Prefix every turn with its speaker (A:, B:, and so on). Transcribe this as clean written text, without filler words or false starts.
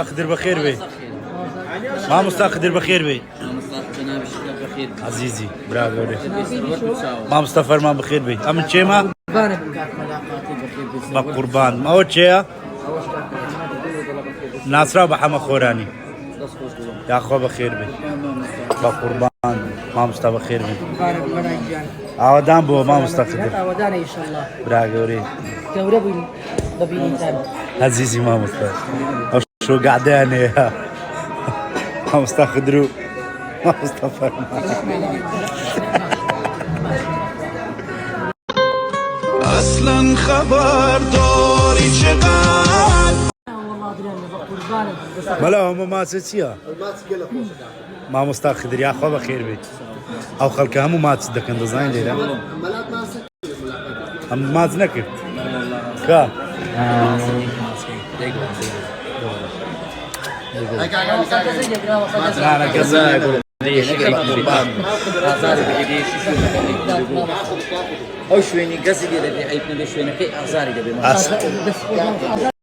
A: خضر بخير بي ما مستخدر بخير بي عزيزي برافو عليك ما مصطفى فرمان بخير بي امن شيما بقربان ما هو شيا ناصرة بحما خوراني يا اخو بخير بي بقربان ما مصطفى بخير بي عودان بو ما مستخدر
B: عودان ان شاء الله
A: برافو عليك
B: كوربي بابين ثاني
A: عزيزي ما مصطفى شو قعدان يا ما مستخدروا ما مصطفى
C: اصلا خبر داری چقدر
B: والله ادري انا بقربان
A: بلا هم ما تسيا ما مستخدر يا اخو بخير بي او خلك هم ما تصدق انت زين ليه هم ما تنكر كا انا كذا يقول
D: او شويني قصدي لدي اي شويني كي ازاري قبل ما